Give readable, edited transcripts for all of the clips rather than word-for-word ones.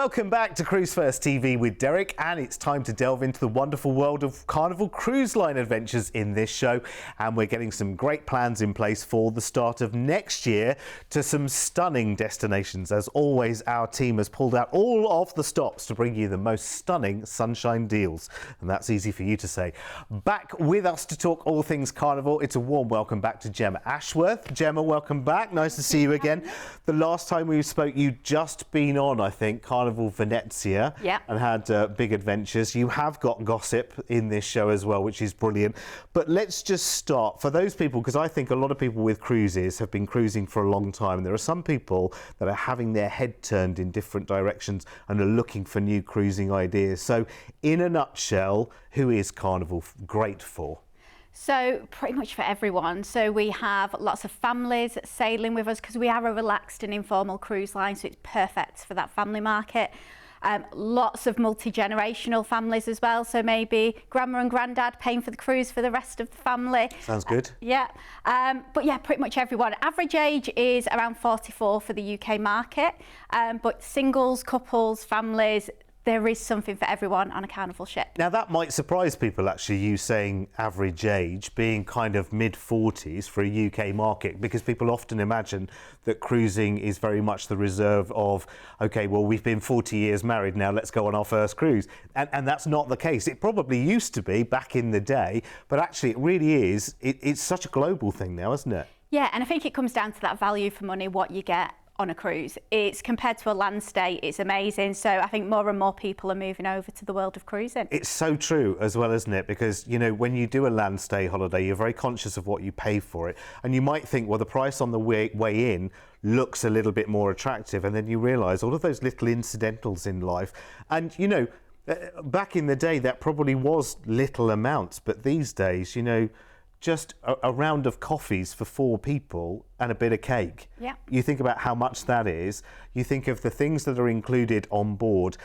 Welcome back to Cruise First TV with Derek, and it's time to delve into the wonderful world of Carnival Cruise Line adventures in this show, and we're getting some great plans in place for the start of next year to some stunning destinations. As always, our team has pulled out all of the stops to bring you the most stunning sunshine deals, and that's easy for you to say. Back with us to talk all things Carnival, it's a warm welcome back to Gemma Ashworth. Gemma, welcome back. Nice to see you again. The last time we spoke, you'd just been on, I think, Carnival Venezia, and had big adventures. You have got gossip in this show as well, which is brilliant. But let's just start for those people, because I think a lot of people with cruises have been cruising for a long time. There are some people that are having their head turned in different directions and are looking for new cruising ideas. So in a nutshell, who is Carnival great for? So pretty much for everyone. So we have lots of families sailing with us because we are a relaxed and informal cruise line, so it's perfect for that family market. Lots of multi-generational families as well, so maybe grandma and granddad paying for the cruise for the rest of the family. Sounds good. But yeah, pretty much everyone. Average age is around 44 for the UK market, but singles, couples, families, there is something for everyone on a Carnival ship. Now that might surprise people, actually, you saying average age being kind of mid-40s for a UK market, because people often imagine that cruising is very much the reserve of, okay, well, we've been 40 years married now, let's go on our first cruise. And that's not the case. It probably used to be back in the day, but actually it really is. It's such a global thing now, isn't it? Yeah, and I think it comes down to that value for money, what you get on a cruise. It's compared to a land stay, it's amazing. So I think more and more people are moving over to the world of cruising. It's so true as well, isn't it? Because, you know, when you do a land stay holiday, you're very conscious of what you pay for it. And you might think, well, the price on the way in looks a little bit more attractive. And then you realise all of those little incidentals in life. And, you know, back in the day, that probably was little amounts. But these days, you know, just a round of coffees for 4 people and a bit of cake. Yeah. You think about how much that is. You think of the things that are included on board.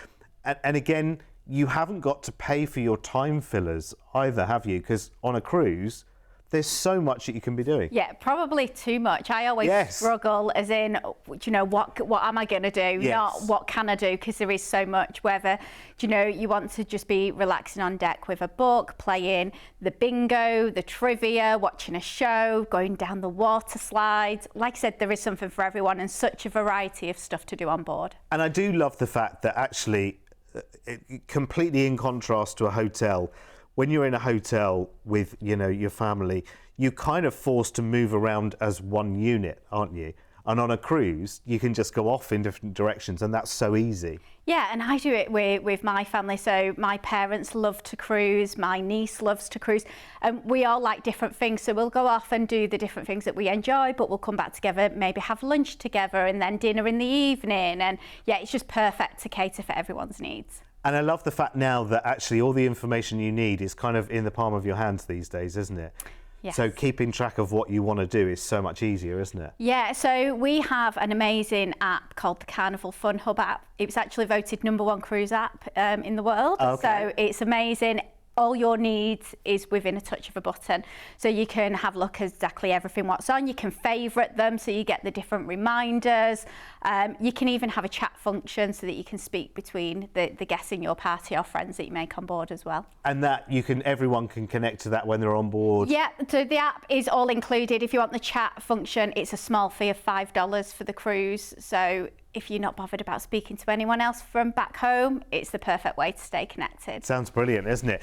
And again, you haven't got to pay for your time fillers either, have you? Because on a cruise, there's so much that you can be doing. Yeah, probably too much. I always struggle as in, you know, what am I going to do? Not what can I do? Because there is so much. Whether, you know, you want to just be relaxing on deck with a book, playing the bingo, the trivia, watching a show, going down the water slides. Like I said, there is something for everyone and such a variety of stuff to do on board. And I do love the fact that actually, completely in contrast to a hotel, when you're in a hotel with, you know, your family, you're kind of forced to move around as one unit, aren't you? And on a cruise, you can just go off in different directions, and that's so easy. Yeah, and I do it with my family. So my parents love to cruise, my niece loves to cruise, and we all like different things. So we'll go off and do the different things that we enjoy, but we'll come back together, maybe have lunch together, and then dinner in the evening. And yeah, it's just perfect to cater for everyone's needs. And I love the fact now that actually all the information you need is kind of in the palm of your hands these days, isn't it? Yes. So keeping track of what you want to do is so much easier, isn't it? Yeah, so we have an amazing app called the Carnival Fun Hub app. It was actually voted #1 cruise app in the world. Okay. So it's amazing. All your needs is within a touch of a button. So you can have a look at exactly everything what's on. You can favourite them so you get the different reminders. You can even have a chat function so that you can speak between the guests in your party or friends that you make on board as well. And that everyone can connect to that when they're on board? Yeah, so the app is all included. If you want the chat function, it's a small fee of $5 for the cruise. So if you're not bothered about speaking to anyone else from back home, it's the perfect way to stay connected. Sounds brilliant, isn't it?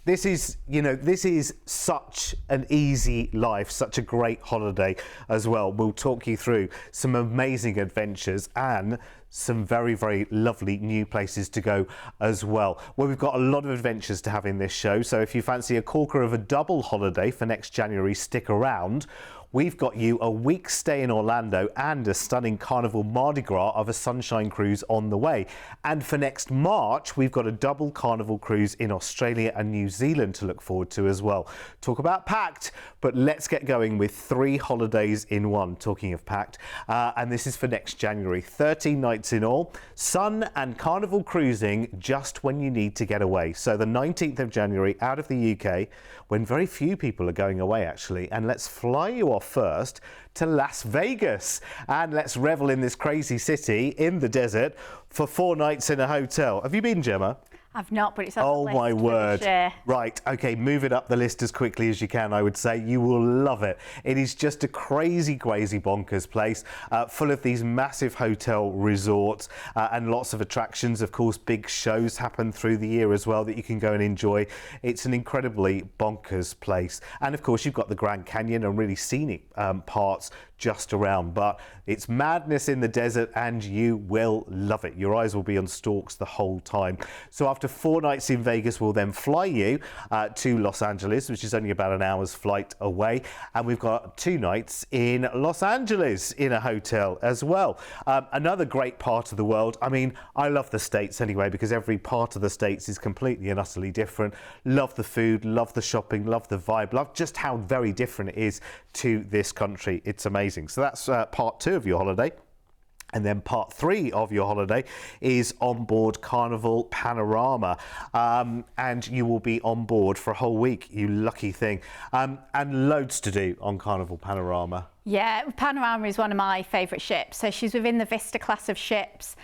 This is, you know, this is such an easy life, such a great holiday as well. We'll talk you through some amazing adventures and some very, very lovely new places to go as well. Well, we've got a lot of adventures to have in this show, so if you fancy a corker of a double holiday for next January, stick around. We've got you a week's stay in Orlando and a stunning Carnival Mardi Gras of a sunshine cruise on the way. And for next March, we've got a double Carnival cruise in Australia and New Zealand to look forward to as well. Talk about packed, but let's get going with 3 holidays in one, talking of packed. And this is for next January, 13 nights in all. Sun and Carnival cruising just when you need to get away. So the 19th of January out of the UK, when very few people are going away actually, and let's fly you off off first to Las Vegas. And let's revel in this crazy city in the desert for 4 nights in a hotel. Have you been, Gemma? I've not, but it's on the list. Oh my word. Sure. Right, okay, move it up the list as quickly as you can, I would say. You will love it. It is just a crazy bonkers place, full of these massive hotel resorts and lots of attractions. Of course, big shows happen through the year as well that you can go and enjoy. It's an incredibly bonkers place. And of course, you've got the Grand Canyon and really scenic parts just around, but it's madness in the desert and you will love it. Your eyes will be on stalks the whole time. So after 4 nights in Vegas, we'll then fly you to Los Angeles, which is only about an hour's flight away. And we've got 2 nights in Los Angeles in a hotel as well. Another great part of the world. I mean, I love the States anyway, because every part of the States is completely and utterly different. Love the food, love the shopping, love the vibe, love just how very different it is to this country. It's amazing. So that's part 2 of your holiday. And then part 3 of your holiday is on board Carnival Panorama. And you will be on board for a whole week, you lucky thing. And loads to do on Carnival Panorama. Yeah, Panorama is one of my favourite ships. So she's within the Vista class of ships.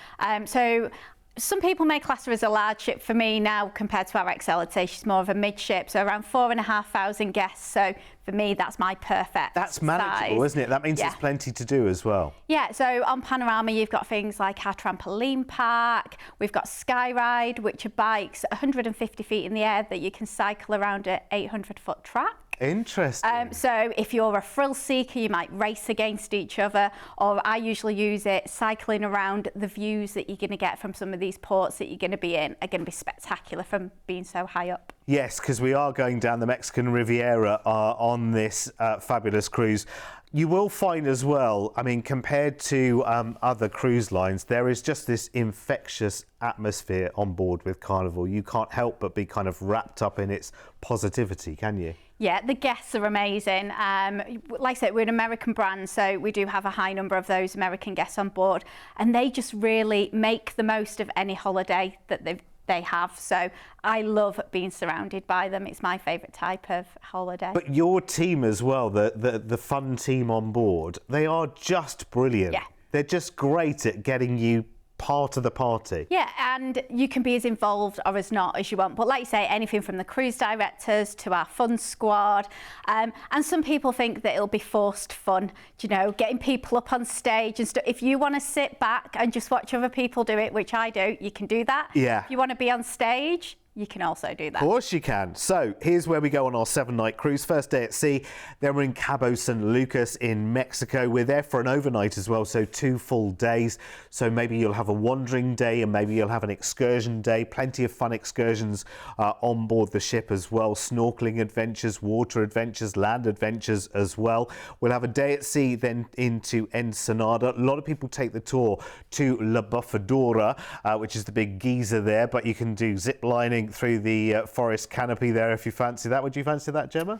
So some people may class her as a large ship. For me now, compared to our XL, I'd say she's more of a mid-ship, so around 4,500 guests. So for me, that's my perfect That's manageable, size. Isn't it? That means there's plenty to do as well. Yeah, so on Panorama, you've got things like our trampoline park. We've got Skyride, which are bikes 150 feet in the air that you can cycle around an 800-foot track. Interesting. So if you're a thrill seeker, you might race against each other, or I usually use it cycling around. The views that you're going to get from some of these ports that you're going to be in are going to be spectacular from being so high up. Yes, because we are going down the Mexican Riviera on this fabulous cruise. You will find as well, I mean, compared to other cruise lines, there is just this infectious atmosphere on board with Carnival. You can't help but be kind of wrapped up in its positivity, can you? Yeah, the guests are amazing. Like I said, we're an American brand, so we do have a high number of those American guests on board, and they just really make the most of any holiday that they have. So I love being surrounded by them. It's my favourite type of holiday. But your team as well, the fun team on board, they are just brilliant. Yeah. They're just great at getting you part of the party. Yeah, and you can be as involved or as not as you want. But like you say, anything from the cruise directors to our fun squad. And some people think that it'll be forced fun, you know, getting people up on stage and stuff. If you want to sit back and just watch other people do it, which I do, you can do that. Yeah. If you want to be on stage, you can also do that. Of course you can. So here's where we go on our 7-night cruise. First day at sea, then we're in Cabo San Lucas in Mexico. We're there for an overnight as well, so 2 full days. So maybe you'll have a wandering day and maybe you'll have an excursion day. Plenty of fun excursions on board the ship as well. Snorkeling adventures, water adventures, land adventures as well. We'll have a day at sea, then into Ensenada. A lot of people take the tour to La Bufadora, which is the big geyser there, but you can do zip lining through the forest canopy there if you fancy that. Would you fancy that, Gemma?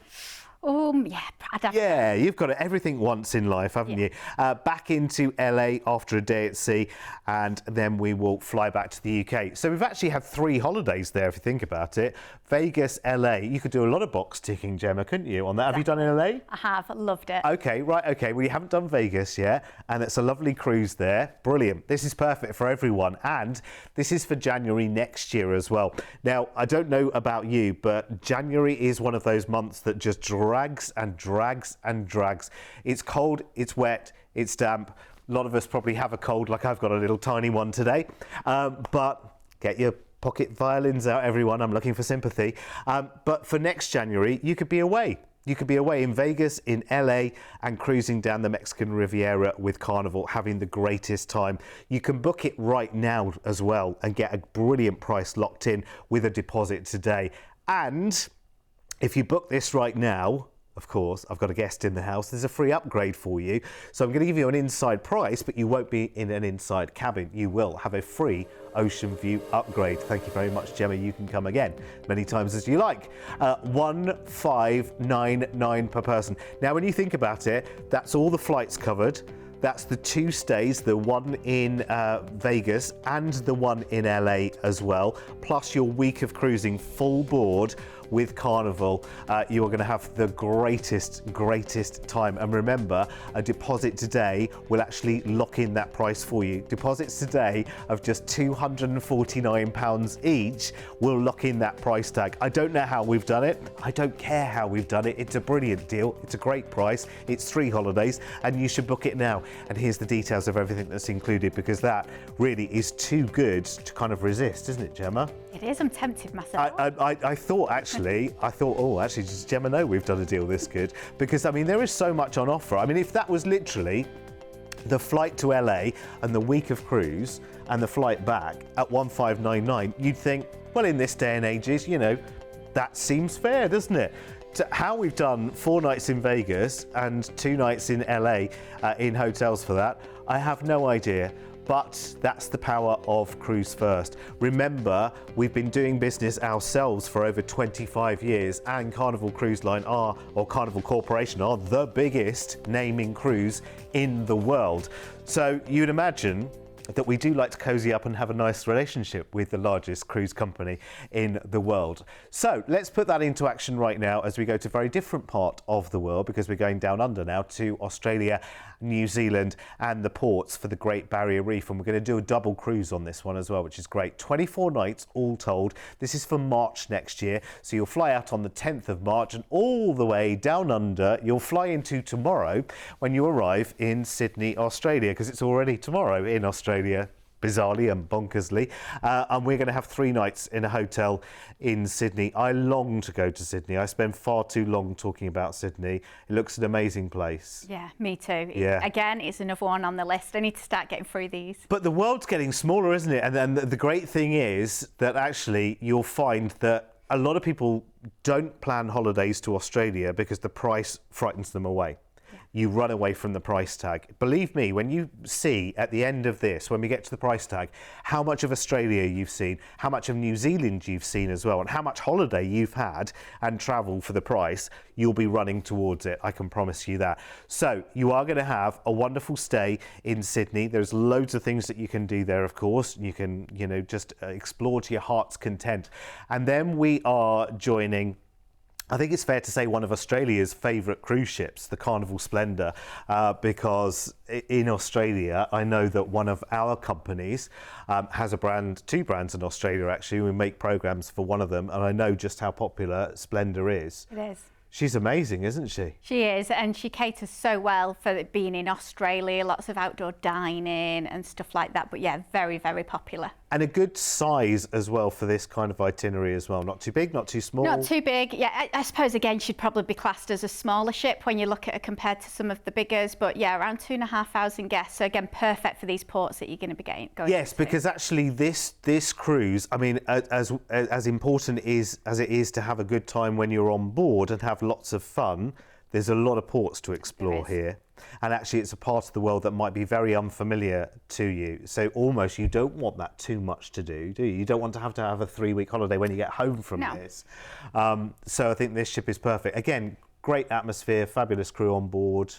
Yeah, I'd have Yeah, you've got everything once in life, haven't you? Back into LA after a day at sea, and then we will fly back to the UK. So we've actually had 3 holidays there, if you think about it. Vegas, LA. You could do a lot of box ticking, Gemma, couldn't you, on that? Have you done in LA? I have, loved it. Okay, right, okay. Well, you haven't done Vegas yet, and it's a lovely cruise there. Brilliant. This is perfect for everyone, and this is for January next year as well. Now, I don't know about you, but January is one of those months that just drags and drags and drags. It's cold, it's wet, it's damp. A lot of us probably have a cold, like I've got a little tiny one today, but get your pocket violins out, everyone. I'm looking for sympathy. But for next January, you could be away. You could be away in Vegas, in LA, and cruising down the Mexican Riviera with Carnival, having the greatest time. You can book it right now as well and get a brilliant price locked in with a deposit today. And if you book this right now, of course, I've got a guest in the house. There's a free upgrade for you. So I'm going to give you an inside price, but you won't be in an inside cabin. You will have a free ocean view upgrade. Thank you very much, Gemma. You can come again many times as you like. 1,599 per person. Now, when you think about it, that's all the flights covered. That's the 2 stays, the one in Vegas and the one in LA as well, plus your week of cruising full board with Carnival, you are going to have the greatest time. And remember, a deposit today will actually lock in that price for you. Deposits today of just £249 each will lock in that price tag. I don't know how we've done it. I don't care how we've done it. It's a brilliant deal. It's a great price. It's 3 holidays and you should book it now. And here's the details of everything that's included, because that really is too good to kind of resist, isn't it, Gemma? It is. I'm tempted myself. I thought, oh, actually, does Gemma know we've done a deal this good? Because, I mean, there is so much on offer. I mean, if that was literally the flight to LA and the week of cruise and the flight back at 1599, you'd think, well, in this day and age, you know, that seems fair, doesn't it? How we've done 4 nights in Vegas and 2 nights in LA in hotels for that, I have no idea. But that's the power of Cruise1st. Remember, we've been doing business ourselves for over 25 years, and Carnival Cruise Line or Carnival Corporation are the biggest naming cruise in the world. So you'd imagine that we do like to cozy up and have a nice relationship with the largest cruise company in the world. So let's put that into action right now as we go to a very different part of the world, because we're going down under now to Australia, New Zealand and the ports for the Great Barrier Reef, and we're going to do a double cruise on this one as well, which is great. 24 nights all told. This is for March next year, so you'll fly out on the 10th of March and all the way down under you'll fly into tomorrow when you arrive in Sydney, Australia, because it's already tomorrow in Australia, bizarrely and bonkersly, and we're going to have 3 nights in a hotel in Sydney. I long to go to Sydney. I spend far too long talking about Sydney. It looks an amazing place. Yeah, me too. Yeah. Again, it's another one on the list. I need to start getting through these. But the world's getting smaller, isn't it? And then the great thing is that actually you'll find that a lot of people don't plan holidays to Australia because the price frightens them away. You run away from the price tag. Believe me, when you see at the end of this, when we get to the price tag, how much of Australia you've seen, how much of New Zealand you've seen as well, and how much holiday you've had and travel for the price, you'll be running towards it. I can promise you that. So you are going to have a wonderful stay in Sydney. There's loads of things that you can do there, of course. You can, you know, just explore to your heart's content. And then we are joining, I think it's fair to say, one of Australia's favourite cruise ships, the Carnival Splendor, because in Australia, I know that one of our companies has a brand, 2 brands in Australia actually. We make programmes for one of them, and I know just how popular Splendor is. It is. She's amazing, isn't she? She is, and she caters so well for being in Australia, lots of outdoor dining and stuff like that. But yeah, very, very popular. And a good size as well for this kind of itinerary as well. Not too big, not too small. Not too big. Yeah, I suppose again she'd probably be classed as a smaller ship when you look at her compared to some of the biggers. But yeah, around 2,500 guests. So again, perfect for these ports that you're going to be going. Yes, into. Because actually this cruise, I mean, as important as it is to have a good time when you're on board and have lots of fun, there's a lot of ports to explore here. And actually it's a part of the world that might be very unfamiliar to you. So almost you don't want that too much to do you? You don't want to have a 3-week holiday when you get home from this. So I think this ship is perfect. Again, great atmosphere, fabulous crew on board.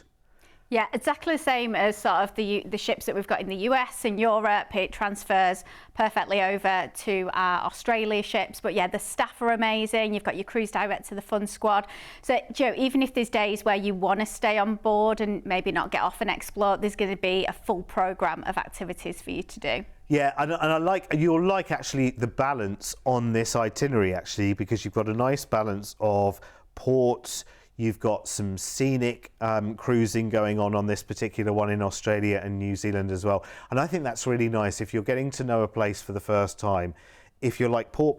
Yeah, exactly the same as sort of the ships that we've got in the US and Europe. It transfers perfectly over to our Australia ships. But yeah, the staff are amazing. You've got your cruise director, the fun squad. So, Joe, even if there's days where you want to stay on board and maybe not get off and explore, there's going to be a full programme of activities for you to do. Yeah, and you'll like actually the balance on this itinerary actually, because you've got a nice balance of ports. You've got some scenic cruising going on this particular one in Australia and New Zealand as well. And I think that's really nice if you're getting to know a place for the first time. If you're like port,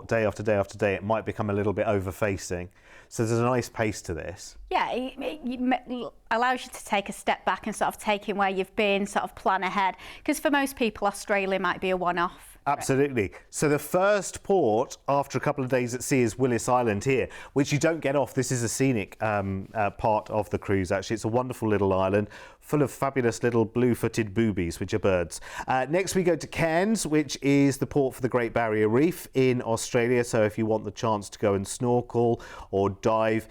day after day after day, it might become a little bit over-facing. So there's a nice pace to this. Yeah, it allows you to take a step back and sort of take in where you've been, sort of plan ahead. Because for most people, Australia might be a one-off. Absolutely. So the first port after a couple of days at sea is Willis Island here, which you don't get off. This is a scenic part of the cruise, actually. It's a wonderful little island full of fabulous little blue-footed boobies, which are birds. Next we go to Cairns, which is the port for the Great Barrier Reef in Australia. So if you want the chance to go and snorkel or dive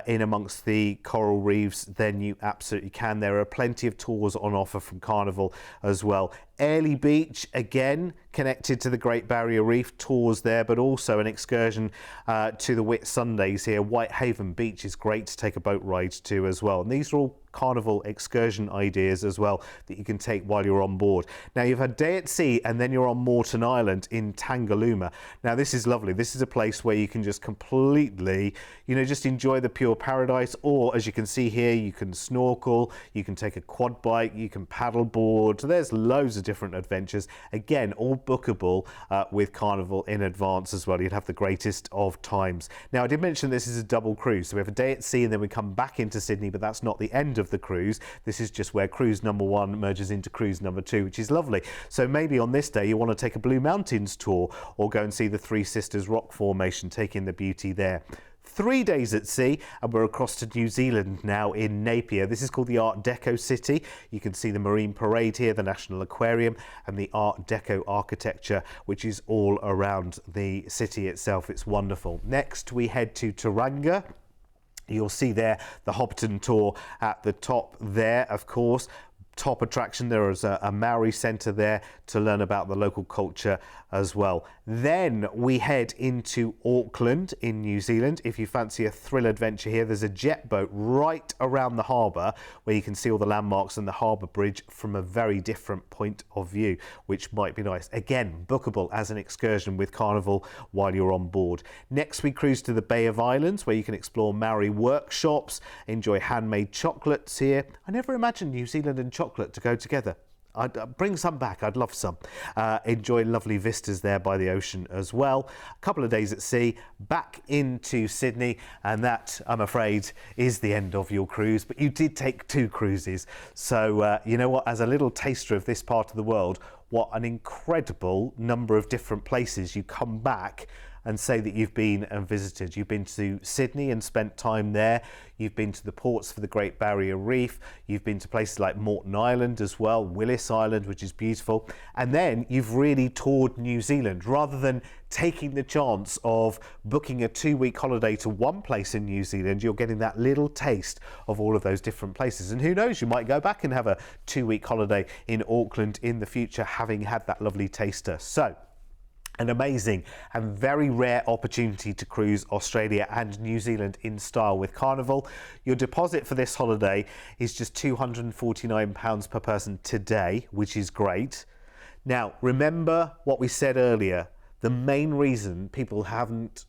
in amongst the coral reefs, then you absolutely can. There are plenty of tours on offer from Carnival as well. Airlie Beach, again, connected to the Great Barrier Reef, tours there, but also an excursion to the Whitsundays here. Whitehaven Beach is great to take a boat ride to as well. And these are all Carnival excursion ideas as well that you can take while you're on board. Now, you've had day at sea and then you're on Moreton Island in Tangalooma. Now, this is lovely. This is a place where you can just completely, just enjoy the pure paradise. Or, as you can see here, you can snorkel, you can take a quad bike, you can paddle board. So there's loads of different adventures. Again, all bookable with Carnival in advance as well. You'd have the greatest of times. Now, I did mention this is a double cruise. So we have a day at sea and then we come back into Sydney, but that's not the end of the cruise. This is just where cruise number 1 merges into cruise number 2, which is lovely. So maybe on this day you want to take a Blue Mountains tour or go and see the Three Sisters rock formation, take in the beauty there. 3 days at sea and we're across to New Zealand now in Napier. This is called the Art Deco City. You can see the Marine Parade here, the National Aquarium, and the Art Deco architecture, which is all around the city itself. It's wonderful. Next we head to Tauranga. You'll see there the Hobbiton tour at the top there, of course. Top attraction, there is a Maori centre there to learn about the local culture as well. Then we head into Auckland in New Zealand. If you fancy a thrill adventure here, there's a jet boat right around the harbour where you can see all the landmarks and the harbour bridge from a very different point of view, which might be nice. Again, bookable as an excursion with Carnival while you're on board. Next, we cruise to the Bay of Islands where you can explore Maori workshops, enjoy handmade chocolates here. I never imagined New Zealand and chocolate to go together. I'd bring some back, I'd love some. Enjoy lovely vistas there by the ocean as well. A couple of days at sea, back into Sydney, and that, I'm afraid, is the end of your cruise. But you did take 2 cruises. So, you know what, as a little taster of this part of the world, what an incredible number of different places you come back and say that you've been and visited. You've been to Sydney and spent time there. You've been to the ports for the Great Barrier Reef. You've been to places like Moreton Island as well, Willis Island, which is beautiful. And then you've really toured New Zealand rather than taking the chance of booking a 2-week holiday to one place in New Zealand. You're getting that little taste of all of those different places. And who knows, you might go back and have a 2-week holiday in Auckland in the future, having had that lovely taster. So, an amazing and very rare opportunity to cruise Australia and New Zealand in style with Carnival. Your deposit for this holiday is just £249 per person today, which is great. Now, remember what we said earlier. The main reason people haven't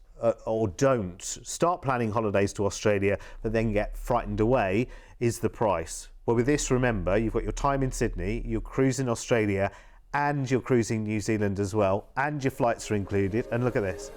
or don't start planning holidays to Australia but then get frightened away is the price. Well, with this, remember, you've got your time in Sydney, you're cruising Australia, and you're cruising New Zealand as well, and your flights are included. And look at this.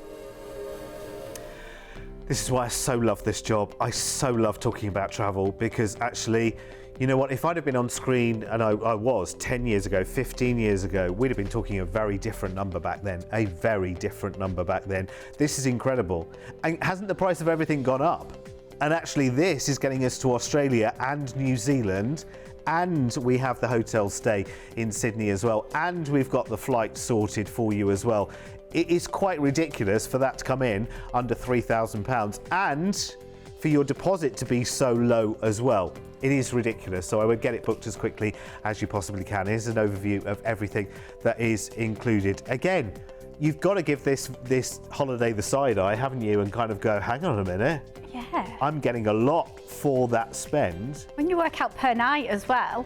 This is why I so love this job. I so love talking about travel, because actually, you know what, if I'd have been on screen, and I was 10 years ago, 15 years ago, we'd have been talking a very different number back then, a very different number back then. This is incredible. And hasn't the price of everything gone up? And actually this is getting us to Australia and New Zealand, and we have the hotel stay in Sydney as well, and we've got the flight sorted for you as well. It is quite ridiculous for that to come in under £3,000 and for your deposit to be so low as well. It is ridiculous, so I would get it booked as quickly as you possibly can. Here's an overview of everything that is included. Again, you've got to give this holiday the side eye, haven't you, and kind of go, hang on a minute. Yeah. I'm getting a lot for that spend. When you work out per night as well,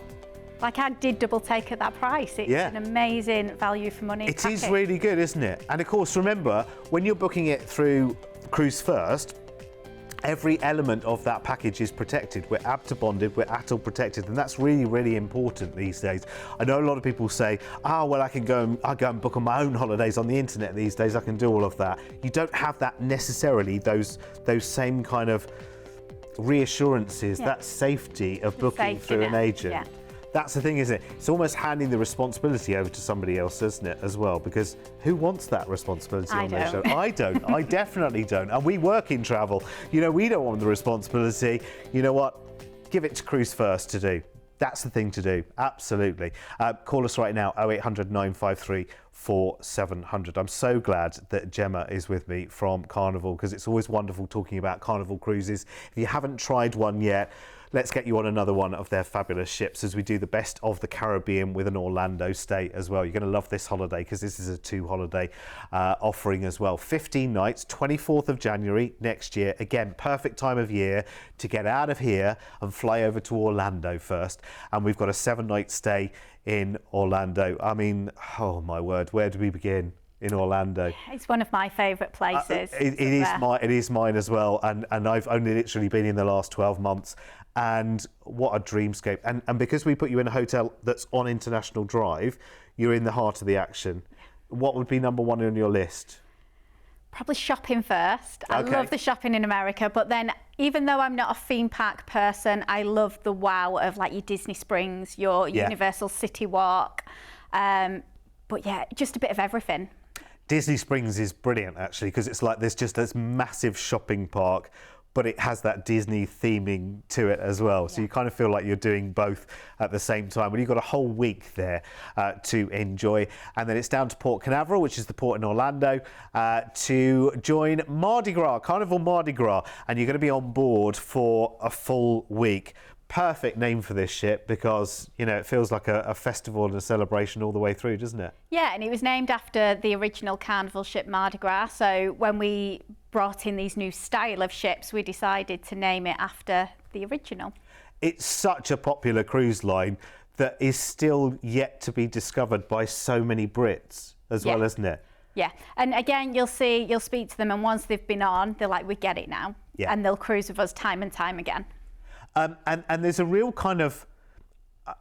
like I did double take at that price. It's an amazing value for money It package. is really good, isn't it? And of course, remember, when you're booking it through Cruise1st, every element of that package is protected. We're ABTA bonded, we're ATOL protected, and that's really, really important these days. I know a lot of people say, well, I go and book on my own holidays on the internet these days, I can do all of that. You don't have that necessarily, those same kind of reassurances, that safety of booking through an agent. Yeah. That's the thing, isn't it? It's almost handing the responsibility over to somebody else, isn't it, as well? Because who wants that responsibility on their show? I don't. I definitely don't. And we work in travel. You know, we don't want the responsibility. You know what? Give it to Cruise1st to do. That's the thing to do. Absolutely. Call us right now, 0800 953 for 700. I'm so glad that Gemma is with me from Carnival, because it's always wonderful talking about Carnival cruises. If you haven't tried one yet, let's get you on another one of their fabulous ships as we do the best of the Caribbean with an Orlando stay as well. You're going to love this holiday because this is a 2-holiday offering as well. 15 nights, 24th of January next year. Again, perfect time of year to get out of here and fly over to Orlando first. And we've got a 7-night stay in Orlando. I mean, oh my word, where do we begin? In Orlando. It's one of my favourite places. It is mine as well, and I've only literally been in the last 12 months, and what a dreamscape. And because we put you in a hotel that's on International Drive, you're in the heart of the action. What would be number one on your list? Probably shopping first. I love the shopping in America, but then even though I'm not a theme park person, I love the wow of like your Disney Springs, your Universal City Walk. But yeah, just a bit of everything. Disney Springs is brilliant actually, because it's like there's just this massive shopping park, but it has that Disney theming to it as well. So you kind of feel like you're doing both at the same time. Well, you've got a whole week there to enjoy. And then it's down to Port Canaveral, which is the port in Orlando, to join Mardi Gras, Carnival Mardi Gras. And you're going to be on board for a full week. Perfect name for this ship because, you know, it feels like a festival and a celebration all the way through, doesn't it? Yeah, and it was named after the original Carnival ship Mardi Gras. So when we brought in these new style of ships, we decided to name it after the original. It's such a popular cruise line that is still yet to be discovered by so many Brits as well, isn't it? Yeah, and again, you'll speak to them, and once they've been on, they're like, we get it now. Yeah. And they'll cruise with us time and time again. And there's a real kind of,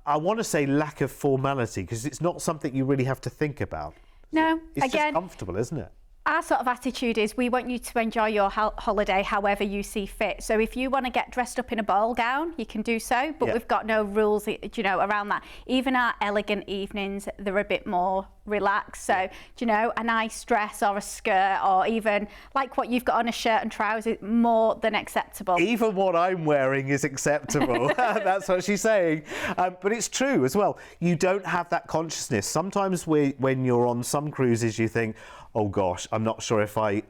I want to say lack of formality, because it's not something you really have to think about. No, it's just comfortable, isn't it? Our sort of attitude is we want you to enjoy your holiday however you see fit. So if you want to get dressed up in a ball gown, you can do so, but we've got no rules, you know, around that. Even our elegant evenings, they're a bit more relaxed. So, you know, a nice dress or a skirt, or even like what you've got on, a shirt and trousers, more than acceptable. Even what I'm wearing is acceptable. That's what she's saying. But it's true as well. You don't have that consciousness. Sometimes when you're on some cruises, you think, oh gosh, I'm not sure if I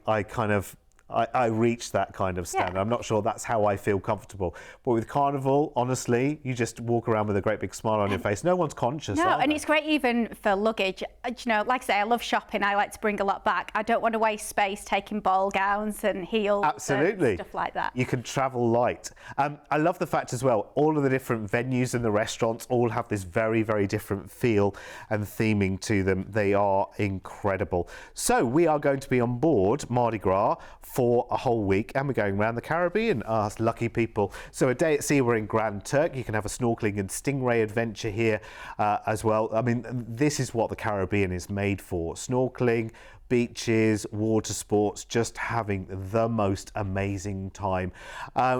reach that kind of standard. I'm not sure that's how I feel comfortable. But with Carnival, honestly, you just walk around with a great big smile on your face. No one's conscious. No, and it's great even for luggage. You know, like I say, I love shopping. I like to bring a lot back. I don't want to waste space taking ball gowns and heels. Absolutely. And stuff like that. You can travel light. I love the fact as well, all of the different venues and the restaurants all have this very, very different feel and theming to them. They are incredible. So we are going to be on board Mardi Gras for a whole week, and we're going around the Caribbean, us lucky people. So a day at sea, we're in Grand Turk. You can have a snorkeling and stingray adventure here as well. I mean, this is what the Caribbean is made for. Snorkeling, beaches, water sports, just having the most amazing time.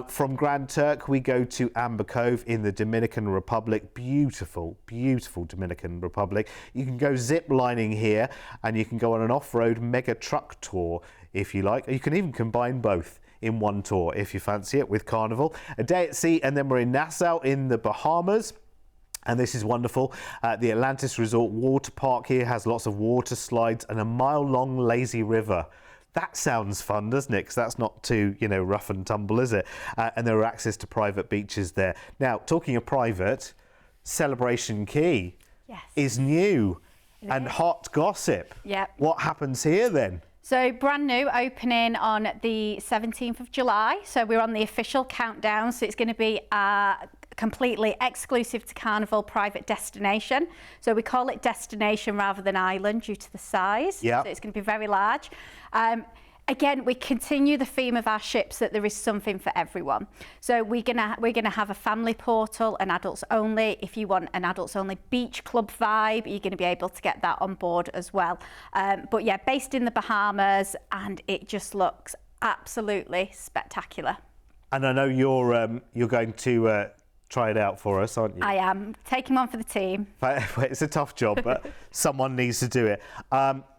From Grand Turk, we go to Amber Cove in the Dominican Republic. Beautiful, beautiful Dominican Republic. You can go zip lining here, and you can go on an off-road mega truck tour if you like. You can even combine both in one tour if you fancy it with Carnival. A day at sea, and then we're in Nassau in the Bahamas. And this is wonderful. The Atlantis Resort Water Park here has lots of water slides and a mile-long lazy river. That sounds fun, doesn't it? Because that's not too, you know, rough and tumble, is it? And there are access to private beaches there. Now, talking of private, Celebration Key is new and hot gossip. Yep. What happens here then? So brand new, opening on the 17th of July. So we're on the official countdown. So it's going to be completely exclusive to Carnival private destination. So we call it destination rather than island due to the size. Yeah. So it's going to be very large. Again, we continue the theme of our ships that there is something for everyone. So we're gonna have a family portal, an adults only. If you want an adults only beach club vibe, you're gonna be able to get that on board as well. But yeah, based in the Bahamas, and it just looks absolutely spectacular. And I know you're going to try it out for us, aren't you? I am taking one for the team. It's a tough job, but someone needs to do it.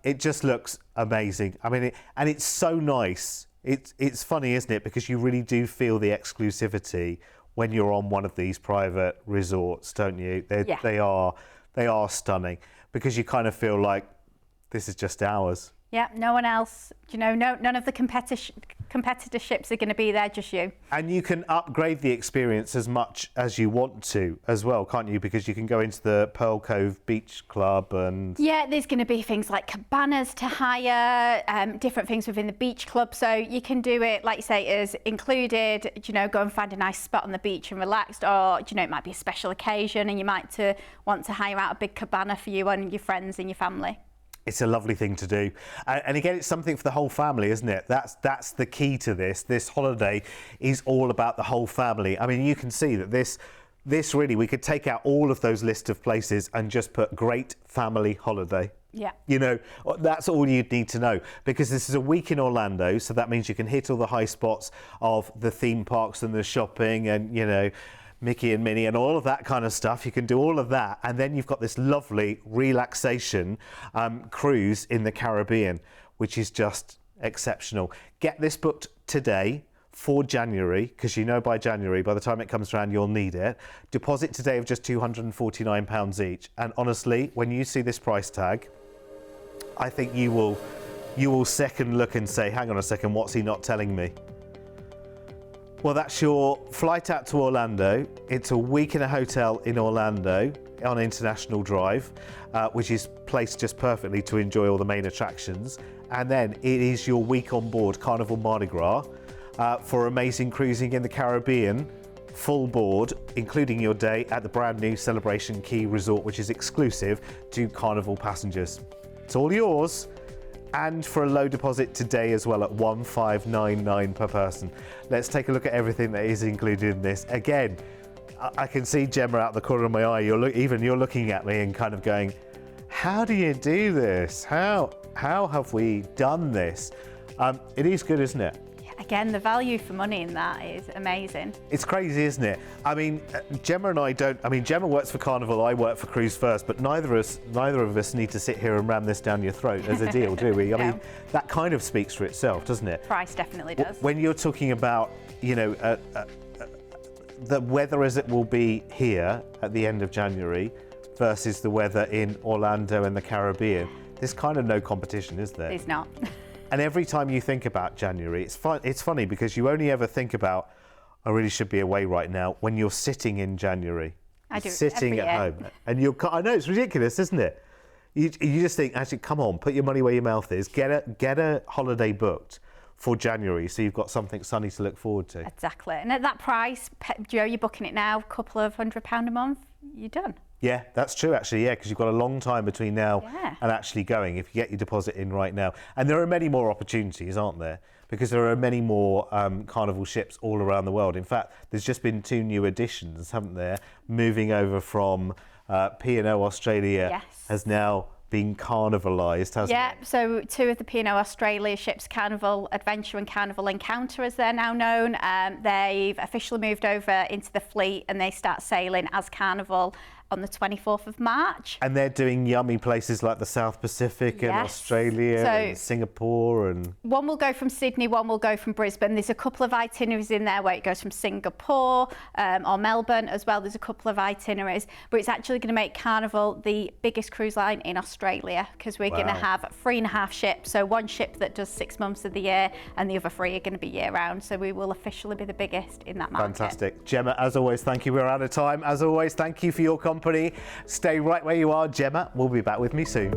It just looks amazing. I mean, and it's so nice. It's funny, isn't it? Because you really do feel the exclusivity when you're on one of these private resorts, don't you? They are stunning, because you kind of feel like this is just ours. Yeah, no one else. You know, none of the competitor ships are going to be there, just you. And you can upgrade the experience as much as you want to as well, can't you? Because you can go into the Pearl Cove Beach Club and... Yeah, there's going to be things like cabanas to hire, different things within the beach club. So you can do it, like you say, as included, you know, go and find a nice spot on the beach and relax. Or, you know, it might be a special occasion and you might want to hire out a big cabana for you and your friends and your family. It's a lovely thing to do. And again, it's something for the whole family, isn't it? That's the key to this. This holiday is all about the whole family. I mean, you can see that this really, we could take out all of those list of places and just put great family holiday. Yeah. You know, that's all you'd need to know, because this is a week in Orlando. So that means you can hit all the high spots of the theme parks and the shopping and, you know, Mickey and Minnie and all of that kind of stuff. You can do all of that, and then you've got this lovely relaxation cruise in the Caribbean, which is just exceptional. Get this booked today for January, because you know by January, by the time it comes around, you'll need it. Deposit today of just £249 each, and honestly, when you see this price tag, I think you will second look and say, hang on a second, what's he not telling me? Well, that's your flight out to Orlando. It's a week in a hotel in Orlando on International Drive, which is placed just perfectly to enjoy all the main attractions. And then it is your week on board Carnival Mardi Gras for amazing cruising in the Caribbean, full board, including your day at the brand new Celebration Key Resort, which is exclusive to Carnival passengers. It's all yours. And for a low deposit today as well at $1,599 per person. Let's take a look at everything that is included in this. Again, I can see Gemma out the corner of my eye. You're looking at me and kind of going, how do you do this? How have we done this? It is good, isn't it? Again, the value for money in that is amazing. It's crazy, isn't it? I mean, Gemma and I don't... I mean, Gemma works for Carnival, I work for Cruise1st, but neither of us need to sit here and ram this down your throat as a deal, do we? I mean, that kind of speaks for itself, doesn't it? Price definitely does. When you're talking about, you know, the weather as it will be here at the end of January versus the weather in Orlando and the Caribbean, there's kind of no competition, is there? There's not. And every time you think about January, it's funny because you only ever think about, I really should be away right now, when you're sitting in January. I do. Sitting at home. And I know, it's ridiculous, isn't it? You just think, actually, come on, put your money where your mouth is. Get a holiday booked for January so you've got something sunny to look forward to. Exactly. And at that price, Joe, you're booking it now, a couple of £100 a month, you're done. Yeah, that's true, actually, yeah, because you've got a long time between now and actually going if you get your deposit in right now. And there are many more opportunities, aren't there? Because there are many more Carnival ships all around the world. In fact, there's just been 2 new additions, haven't there? Moving over from P&O Australia has now been carnivalised, hasn't it? Yeah, so 2 of the P&O Australia ships, Carnival Adventure and Carnival Encounter as they're now known, they've officially moved over into the fleet and they start sailing as Carnival on the 24th of March. And they're doing yummy places like the South Pacific and Australia and Singapore. And one will go from Sydney, one will go from Brisbane. There's a couple of itineraries in there where it goes from Singapore or Melbourne as well. There's a couple of itineraries, but it's actually going to make Carnival the biggest cruise line in Australia because we're going to have 3.5 ships. So 1 ship that does 6 months of the year and the other 3 are going to be year round. So we will officially be the biggest in that market. Fantastic. Gemma, as always, thank you. We're out of time. As always, thank you for your company. Stay right where you are, Gemma. We'll be back with me soon.